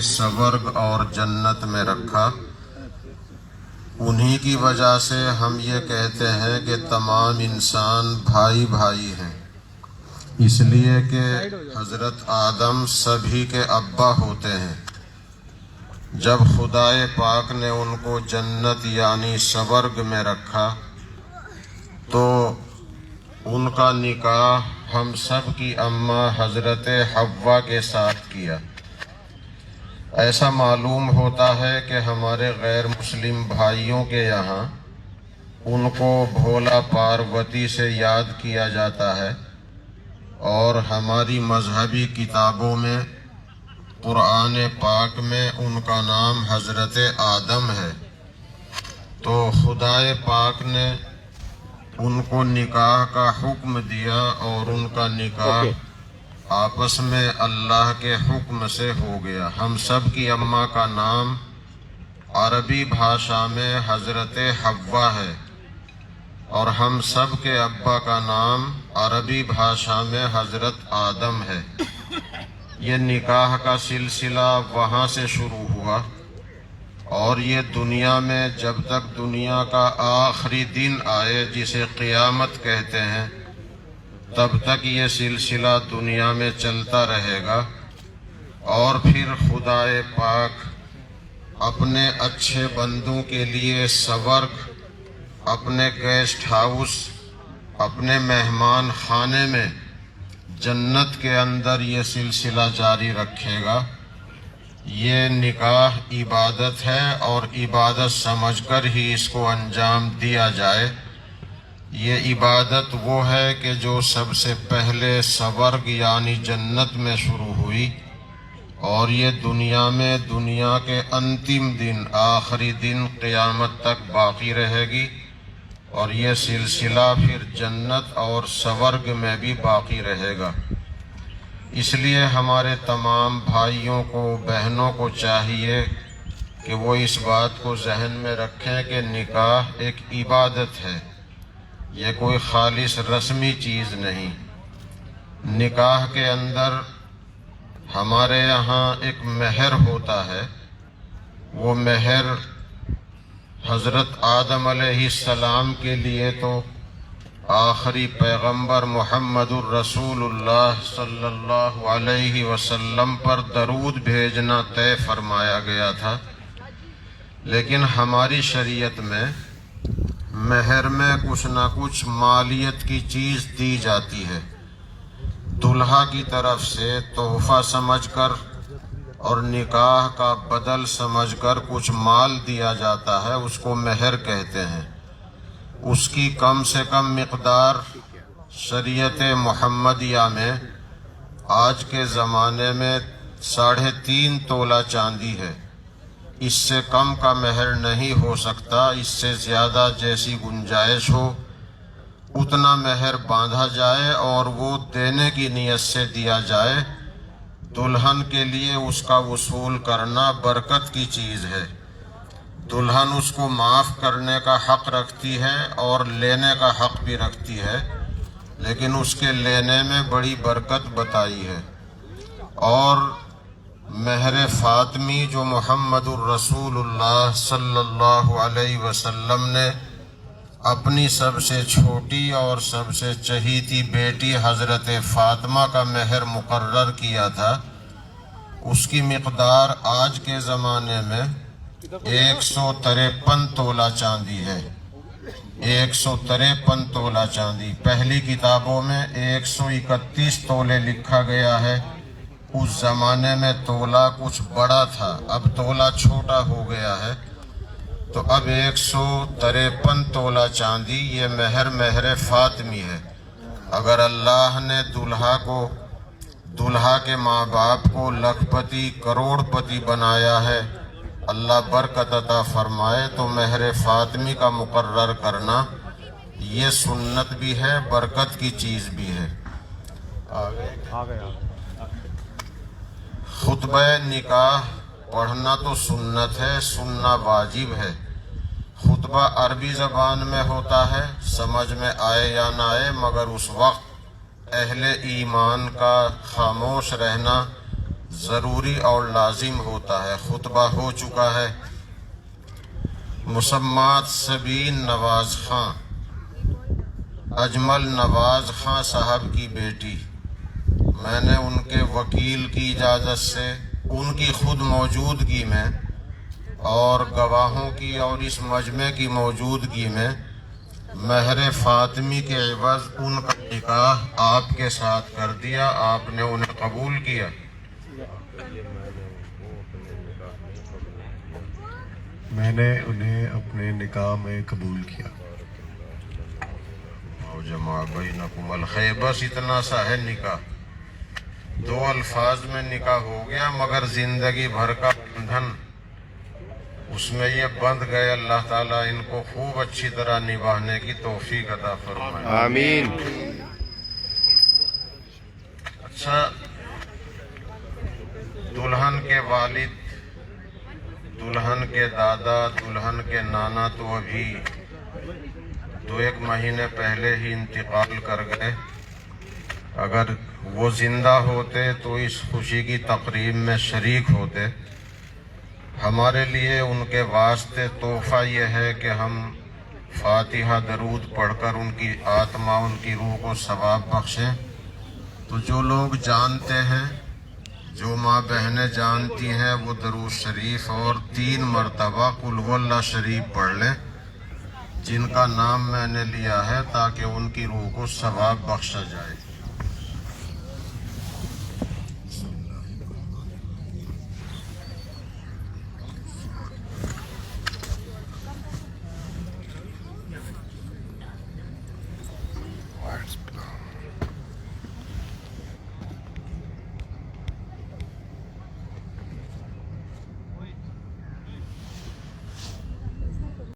سورگ اور جنت میں رکھا، انہی کی وجہ سے ہم یہ کہتے ہیں کہ تمام انسان بھائی بھائی ہیں، اس لیے کہ حضرت آدم سبھی کے ابا ہوتے ہیں۔ جب خدائے پاک نے ان کو جنت یعنی سورگ میں رکھا تو ان کا نکاح ہم سب کی اماں حضرت حوا کے ساتھ کیا۔ ایسا معلوم ہوتا ہے کہ ہمارے غیر مسلم بھائیوں کے یہاں ان کو بھولا پاروتی سے یاد کیا جاتا ہے، اور ہماری مذہبی کتابوں میں قرآن پاک میں ان کا نام حضرت آدم ہے۔ تو خدائے پاک نے ان کو نکاح کا حکم دیا اور ان کا نکاح آپس میں اللہ کے حکم سے ہو گیا۔ ہم سب کی اماں کا نام عربی بھاشا میں حضرت حوا ہے، اور ہم سب کے ابا کا نام عربی بھاشا میں حضرت آدم ہے۔ یہ نکاح کا سلسلہ وہاں سے شروع ہوا، اور یہ دنیا میں جب تک دنیا کا آخری دن آئے جسے قیامت کہتے ہیں تب تک یہ سلسلہ دنیا میں چلتا رہے گا۔ اور پھر خدائے پاک اپنے اچھے بندوں کے لیے سورگ، اپنے گیسٹ ہاؤس، اپنے مہمان خانے میں جنت کے اندر یہ سلسلہ جاری رکھے گا۔ یہ نکاح عبادت ہے، اور عبادت سمجھ کر ہی اس کو انجام دیا جائے۔ یہ عبادت وہ ہے کہ جو سب سے پہلے سورگ یعنی جنت میں شروع ہوئی، اور یہ دنیا میں دنیا کے انتم دن آخری دن قیامت تک باقی رہے گی، اور یہ سلسلہ پھر جنت اور سورگ میں بھی باقی رہے گا۔ اس لیے ہمارے تمام بھائیوں کو، بہنوں کو چاہیے کہ وہ اس بات کو ذہن میں رکھیں کہ نکاح ایک عبادت ہے، یہ کوئی خالص رسمی چیز نہیں۔ نکاح کے اندر ہمارے یہاں ایک مہر ہوتا ہے، وہ مہر حضرت آدم علیہ السلام کے لیے تو آخری پیغمبر محمد الرسول اللہ صلی اللہ علیہ وسلم پر درود بھیجنا طے فرمایا گیا تھا، لیکن ہماری شریعت میں مہر میں کچھ نہ کچھ مالیت کی چیز دی جاتی ہے۔ دلہا کی طرف سے تحفہ سمجھ کر اور نکاح کا بدل سمجھ کر کچھ مال دیا جاتا ہے، اس کو مہر کہتے ہیں۔ اس کی کم سے کم مقدار شریعت محمدیہ میں آج کے زمانے میں 3.5 تولہ چاندی ہے۔ اس سے کم کا مہر نہیں ہو سکتا، اس سے زیادہ جیسی گنجائش ہو اتنا مہر باندھا جائے اور وہ دینے کی نیت سے دیا جائے۔ دلہن کے لیے اس کا وصول کرنا برکت کی چیز ہے۔ دلہن اس کو معاف کرنے کا حق رکھتی ہے اور لینے کا حق بھی رکھتی ہے، لیکن اس کے لینے میں بڑی برکت بتائی ہے۔ اور مہر فاطمی جو محمد الرسول اللہ صلی اللہ علیہ وسلم نے اپنی سب سے چھوٹی اور سب سے چہیتی بیٹی حضرت فاطمہ کا مہر مقرر کیا تھا، اس کی مقدار آج کے زمانے میں 153 تولہ چاندی ہے۔ 153 تولہ چاندی۔ پہلی کتابوں میں 131 تولے لکھا گیا ہے۔ اس زمانے میں تولہ کچھ بڑا تھا، اب تولہ چھوٹا ہو گیا ہے، تو اب 153 تولہ چاندی یہ مہر فاطمی ہے۔ اگر اللہ نے دلہا کے ماں باپ کو لاکھ پتی کروڑ پتی بنایا ہے، اللہ برکت عطا فرمائے، تو مہر فاطمی کا مقرر کرنا یہ سنت بھی ہے، برکت کی چیز بھی ہے۔ خطبہ نکاح پڑھنا تو سنت ہے، سننا واجب ہے۔ خطبہ عربی زبان میں ہوتا ہے، سمجھ میں آئے یا نہ آئے، مگر اس وقت اہل ایمان کا خاموش رہنا ضروری اور لازم ہوتا ہے۔ خطبہ ہو چکا ہے۔ مسمات سبین نواز خان، اجمل نواز خان صاحب کی بیٹی، میں نے ان کے وکیل کی اجازت سے، ان کی خود موجودگی میں اور گواہوں کی اور اس مجمع کی موجودگی میں مہر فاطمی کے عوض ان کا نکاح آپ کے ساتھ کر دیا۔ آپ نے انہیں قبول کیا۔ میں نے انہیں اپنے نکاح میں قبول کیا۔ جمع بینکم الخیر، بس اتنا سا ہے نکاح، 2 الفاظ میں نکاح ہو گیا، مگر زندگی بھر کا بندھن اس میں یہ بندھ گئے۔ اللہ تعالیٰ ان کو خوب اچھی طرح نبھانے کی توفیق عطا فرمائے۔ آمین۔ اچھا، دلہن کے والد، دلہن کے دادا، دلہن کے نانا تو ابھی 2-1 مہینے پہلے ہی انتقال کر گئے۔ اگر وہ زندہ ہوتے تو اس خوشی کی تقریب میں شریک ہوتے۔ ہمارے لیے ان کے واسطے تحفہ یہ ہے کہ ہم فاتحہ درود پڑھ کر ان کی آتما، ان کی روح کو ثواب بخشیں۔ تو جو لوگ جانتے ہیں، جو ماں بہنیں جانتی ہیں، وہ درود شریف اور 3 مرتبہ قل هو اللہ شریف پڑھ لیں، جن کا نام میں نے لیا ہے، تاکہ ان کی روح کو ثواب بخشا جائے۔